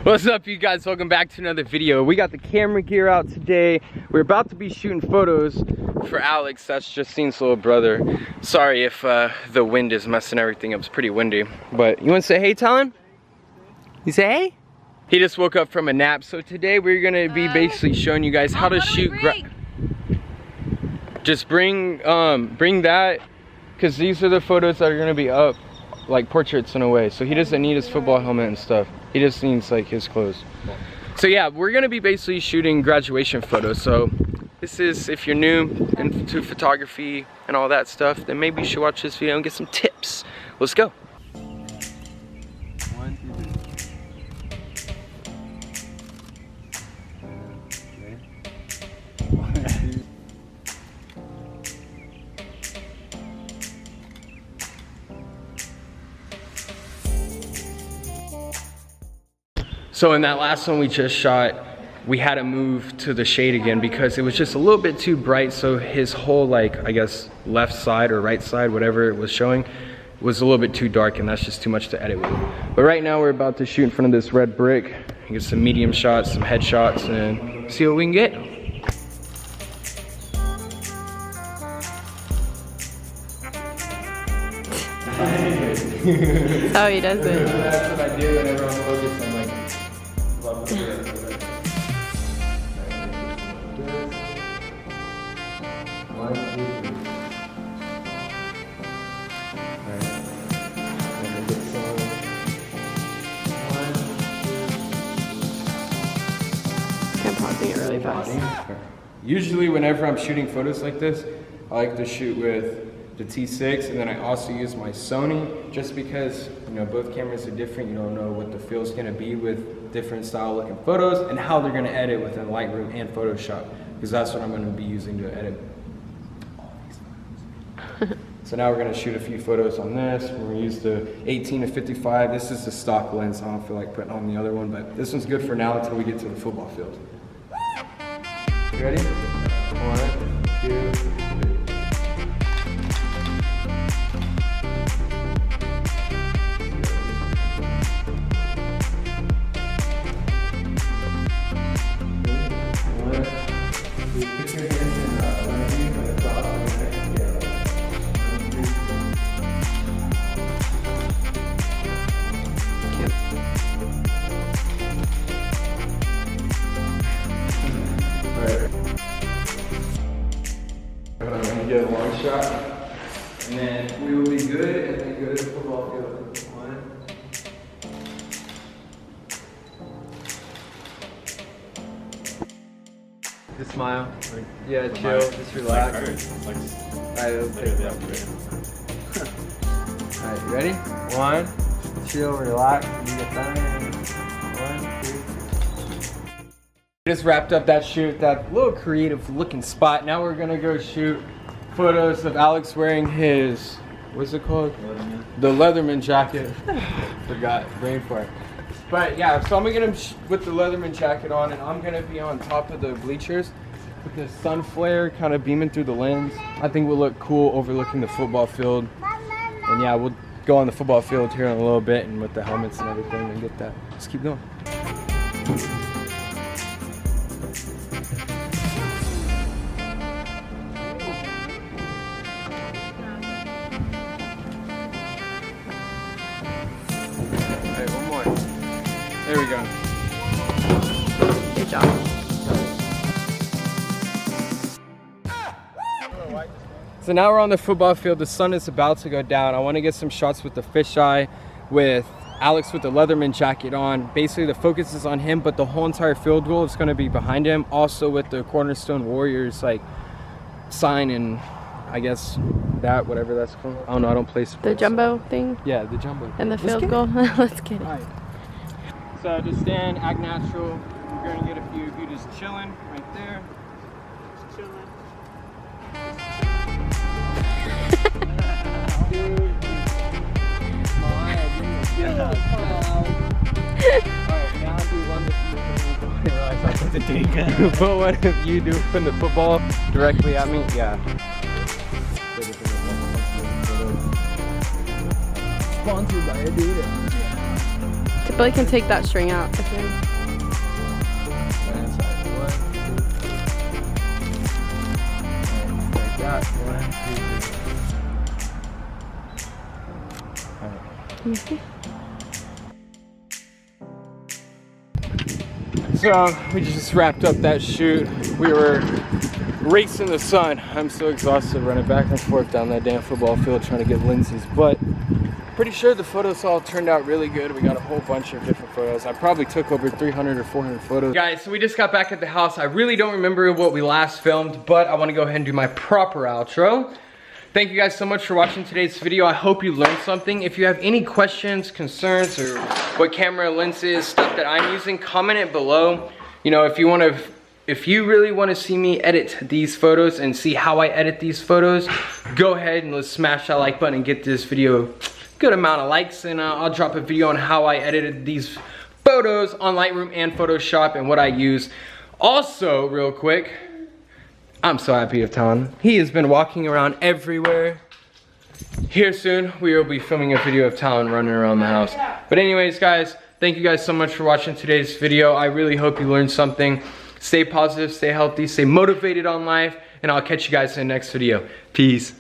What's up, you guys? Welcome back to another video. We got the camera gear out today. We're about to be shooting photos for Alex. That's Justine's little brother. Sorry if the wind is messing everything up. It's pretty windy. But you want to say hey, Talon? You say hey? He just woke up from a nap. So today we're gonna be basically showing you guys how to shoot. Just bring that, because these are the photos that are gonna be up, like portraits in a way. So he doesn't need his football helmet and stuff. He just needs like his clothes. So yeah, we're gonna be basically shooting graduation photos. So this is, if you're new into photography and all that stuff, then maybe you should watch this video and get some tips. Let's go. So in that last one we just shot, we had to move to the shade again because it was just a little bit too bright. So his whole, like, I guess left side or right side, whatever it was showing, was a little bit too dark, and that's just too much to edit with. But right now we're about to shoot in front of this red brick, get some medium shots, some head shots, and see what we can get. Oh, he does it. That's what I do whenever I'm focused. I'm like, I'm pausing it really fast. Usually whenever I'm shooting photos like this, I like to shoot with the T6, and then I also use my Sony, just because, you know, both cameras are different. You don't know what the feel's gonna be with different style looking photos and how they're gonna edit within Lightroom and Photoshop, because that's what I'm gonna be using to edit all these. So now we're gonna shoot a few photos on this. We're gonna use the 18 to 55. This is the stock lens. I don't feel like putting on the other one, but this one's good for now until we get to the football field. You ready? 1, 2, 3. I'm going to get a long shot, and then we will be good, and then go to the football field. 1. Just smile. Yeah, chill. Just relax. Alright, let's take it. Alright, you ready? 1. Chill, relax. You get that. 1, 2. Just wrapped up that shoot, that little creative looking spot. Now we're gonna go shoot photos of Alex wearing his, what's it called? Leatherman. The Leatherman jacket. Forgot, brain fart. But yeah, so I'm gonna get him with the Leatherman jacket on, and I'm gonna be on top of the bleachers with the sun flare kind of beaming through the lens. I think we'll look cool overlooking the football field. And yeah, we'll go on the football field here in a little bit, and with the helmets and everything, and get that. Let's keep going. There we go. Good job. So now we're on the football field. The sun is about to go down. I want to get some shots with the fisheye, with Alex with the Leatherman jacket on. Basically the focus is on him, but the whole entire field goal is going to be behind him. Also with the Cornerstone Warriors like sign, and I guess that, whatever that's called. I don't know, I don't play sports. The jumbo thing? Yeah, the jumbo. And the field goal? Let's get it. All right. So just stand, act natural. You're gonna get a few of you just chilling right there. Just chilling. But what if you do from the football directly at me? Yeah. Sponsored by Adidas. But I can take that string out if you relax. 1, 2, 3. Let me see. So we just wrapped up that shoot. We were racing the sun. I'm so exhausted running back and forth down that damn football field trying to get lenses, but pretty sure the photos all turned out really good. We got a whole bunch of different photos. I probably took over 300 or 400 photos. Guys, so we just got back at the house. I really don't remember what we last filmed, but I want to go ahead and do my proper outro. Thank you guys so much for watching today's video. I hope you learned something. If you have any questions, concerns, or what camera lenses, stuff that I'm using, comment it below. You know, if you really want to see me edit these photos and see how I edit these photos, go ahead and let's smash that like button and get this video a good amount of likes, and I'll drop a video on how I edited these photos on Lightroom and Photoshop and what I use. Also, real quick, I'm so happy with Talon. He has been walking around everywhere. Here soon, we will be filming a video of Talon running around the house. But anyways, guys, thank you guys so much for watching today's video. I really hope you learned something. Stay positive, stay healthy, stay motivated on life, and I'll catch you guys in the next video. Peace.